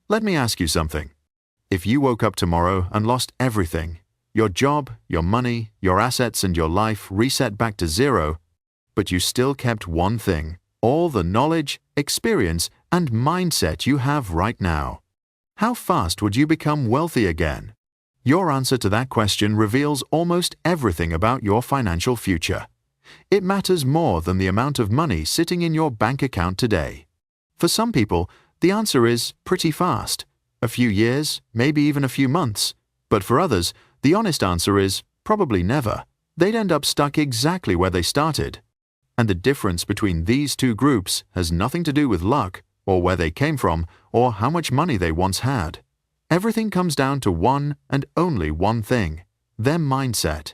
Let me ask you something. If you woke up tomorrow and lost everything, your job, your money, your assets, and your life reset back to zero, but you still kept one thing, all the knowledge, experience, and mindset you have right now, how fast would you become wealthy again? Your answer to that question reveals almost everything about your financial future. It matters more than the amount of money sitting in your bank account today. For some people, the answer is pretty fast. A few years, maybe even a few months. But for others, the honest answer is probably never. They'd end up stuck exactly where they started. And the difference between these two groups has nothing to do with luck, or where they came from, or how much money they once had. Everything comes down to one and only one thing: their mindset.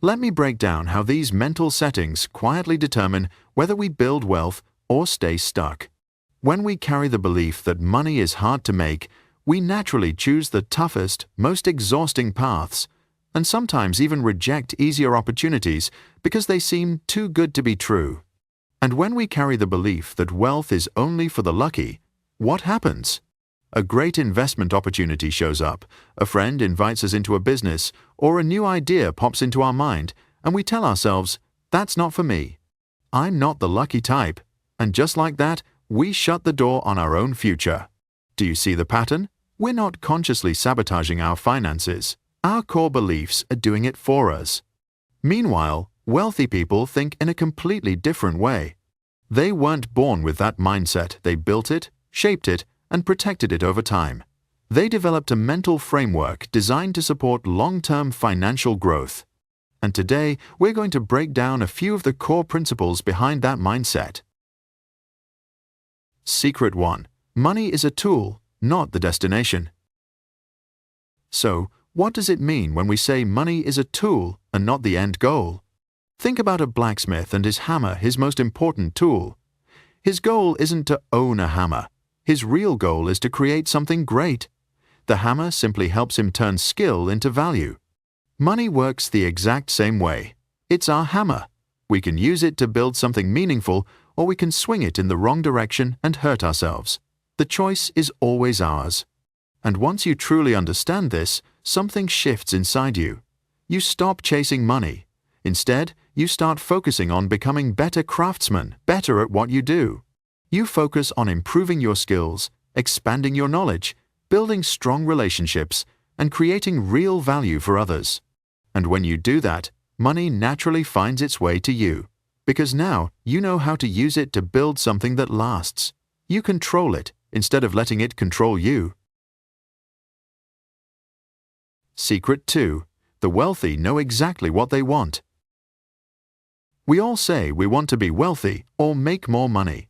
Let me break down how these mental settings quietly determine whether we build wealth or stay stuck. When we carry the belief that money is hard to make, we naturally choose the toughest, most exhausting paths, and sometimes even reject easier opportunities because they seem too good to be true. And when we carry the belief that wealth is only for the lucky, what happens? A great investment opportunity shows up, a friend invites us into a business, or a new idea pops into our mind, and we tell ourselves, "That's not for me. I'm not the lucky type." And just like that, we shut the door on our own future. Do you see the pattern? We're not consciously sabotaging our finances. Our core beliefs are doing it for us. Meanwhile, wealthy people think in a completely different way. They weren't born with that mindset. They built it, shaped it, and protected it over time. They developed a mental framework designed to support long-term financial growth. And today, we're going to break down a few of the core principles behind that mindset. Secret 1. Money is a tool, not the destination. So, what does it mean when we say money is a tool and not the end goal? Think about a blacksmith and his hammer, his most important tool. His goal isn't to own a hammer. His real goal is to create something great. The hammer simply helps him turn skill into value. Money works the exact same way. It's our hammer. We can use it to build something meaningful, or we can swing it in the wrong direction and hurt ourselves. The choice is always ours. And once you truly understand this, something shifts inside you. You stop chasing money. Instead, you start focusing on becoming better craftsmen, better at what you do. You focus on improving your skills, expanding your knowledge, building strong relationships, and creating real value for others. And when you do that, money naturally finds its way to you, because now you know how to use it to build something that lasts. You control it instead of letting it control you. Secret 2. The wealthy know exactly what they want. We all say we want to be wealthy or make more money.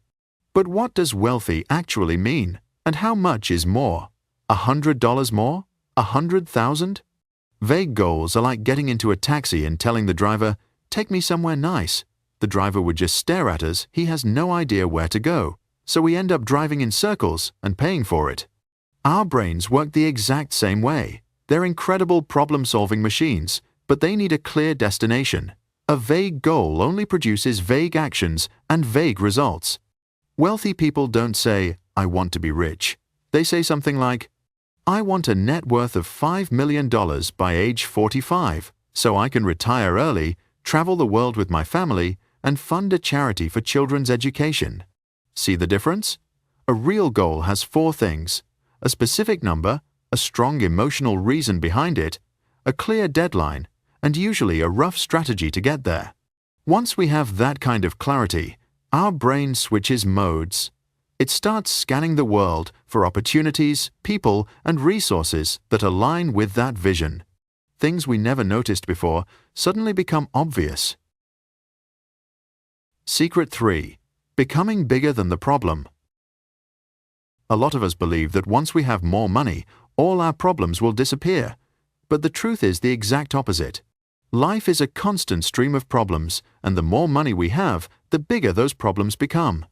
But what does wealthy actually mean? And how much is more? $100 more? 100,000? Vague goals are like getting into a taxi and telling the driver, "Take me somewhere nice." The driver would just stare at us. He has no idea where to go. So we end up driving in circles and paying for it. Our brains work the exact same way. They're incredible problem-solving machines, but they need a clear destination. A vague goal only produces vague actions and vague results. Wealthy people don't say, "I want to be rich." They say something like, "I want a net worth of $5 million by age 45, so I can retire early, travel the world with my family, and fund a charity for children's education." See the difference? A real goal has 4 things: a specific number, a strong emotional reason behind it, a clear deadline, and usually a rough strategy to get there. Once we have that kind of clarity, our brain switches modes. It starts scanning the world for opportunities, people, and resources that align with that vision. Things we never noticed before suddenly become obvious. Secret 3. Becoming bigger than the problem. A lot of us believe that once we have more money, all our problems will disappear. But the truth is the exact opposite. Life is a constant stream of problems, and the more money we have, the bigger those problems become.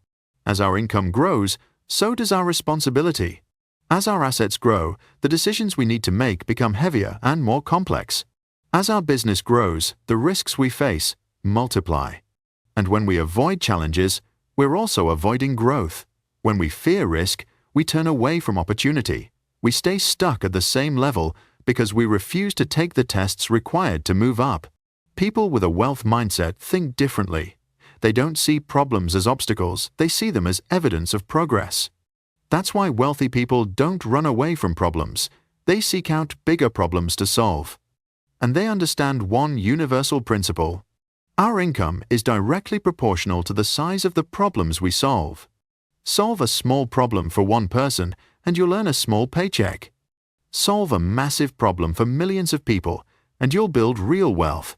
As our income grows, so does our responsibility. As our assets grow, the decisions we need to make become heavier and more complex. As our business grows, the risks we face multiply. And when we avoid challenges, we're also avoiding growth. When we fear risk, we turn away from opportunity. We stay stuck at the same level because we refuse to take the tests required to move up. People with a wealth mindset think differently. They don't see problems as obstacles, they see them as evidence of progress. That's why wealthy people don't run away from problems. They seek out bigger problems to solve. And they understand one universal principle. Our income is directly proportional to the size of the problems we solve. Solve a small problem for one person and you'll earn a small paycheck. Solve a massive problem for millions of people and you'll build real wealth.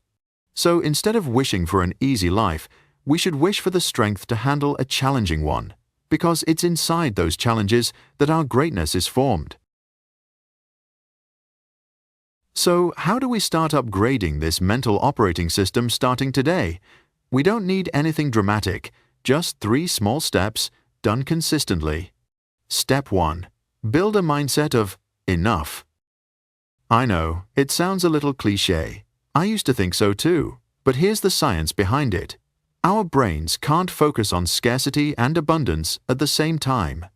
So instead of wishing for an easy life, we should wish for the strength to handle a challenging one, because it's inside those challenges that our greatness is formed. So, how do we start upgrading this mental operating system starting today? We don't need anything dramatic, just 3 small steps done consistently. Step 1. Build a mindset of enough. I know, it sounds a little cliché. I used to think so too, but here's the science behind it. Our brains can't focus on scarcity and abundance at the same time.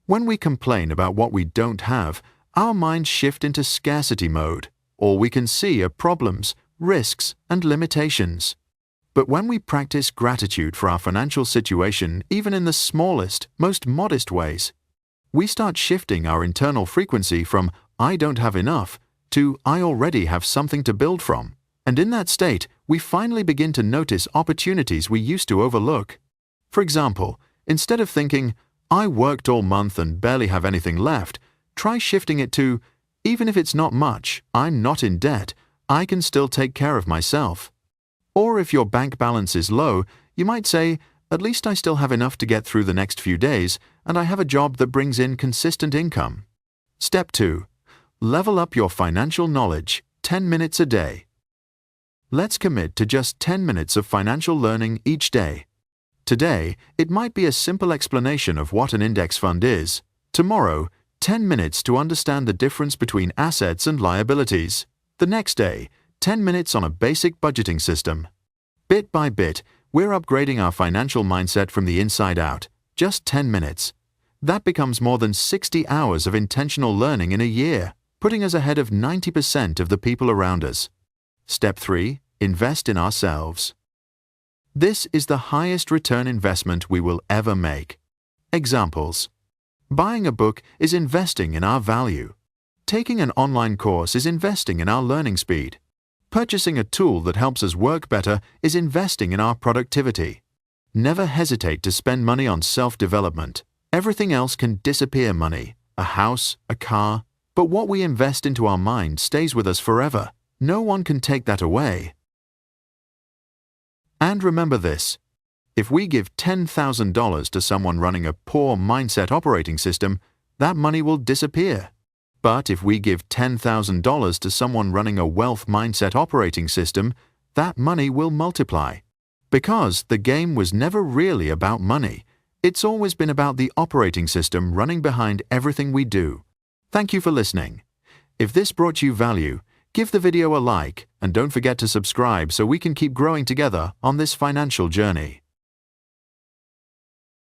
When we complain about what we don't have, our minds shift into scarcity mode. All we can see are problems, risks, and limitations. But when we practice gratitude for our financial situation, even in the smallest, most modest ways, we start shifting our internal frequency from "I don't have enough" to "I already have something to build from." And in that state, we finally begin to notice opportunities we used to overlook. For example, instead of thinking, "I worked all month and barely have anything left," try shifting it to, "Even if it's not much, I'm not in debt, I can still take care of myself." Or if your bank balance is low, you might say, "At least I still have enough to get through the next few days, and I have a job that brings in consistent income." Step 2. Level up your financial knowledge, 10 minutes a day. Let's commit to just 10 minutes of financial learning each day. Today, it might be a simple explanation of what an index fund is. Tomorrow, 10 minutes to understand the difference between assets and liabilities. The next day, 10 minutes on a basic budgeting system. Bit by bit, we're upgrading our financial mindset from the inside out. Just 10 minutes. That becomes more than 60 hours of intentional learning in a year, putting us ahead of 90% of the people around us. Step 3. Invest in ourselves. This is the highest return investment we will ever make. Examples. Buying a book is investing in our value. Taking an online course is investing in our learning speed. Purchasing a tool that helps us work better is investing in our productivity. Never hesitate to spend money on self-development. Everything else can disappear money, a house, a car, but what we invest into our mind stays with us forever. No one can take that away. And remember this. If we give $10,000 to someone running a poor mindset operating system, that money will disappear. But if we give $10,000 to someone running a wealth mindset operating system, that money will multiply. Because the game was never really about money. It's always been about the operating system running behind everything we do. Thank you for listening. If this brought you value, give the video a like and don't forget to subscribe so we can keep growing together on this financial journey.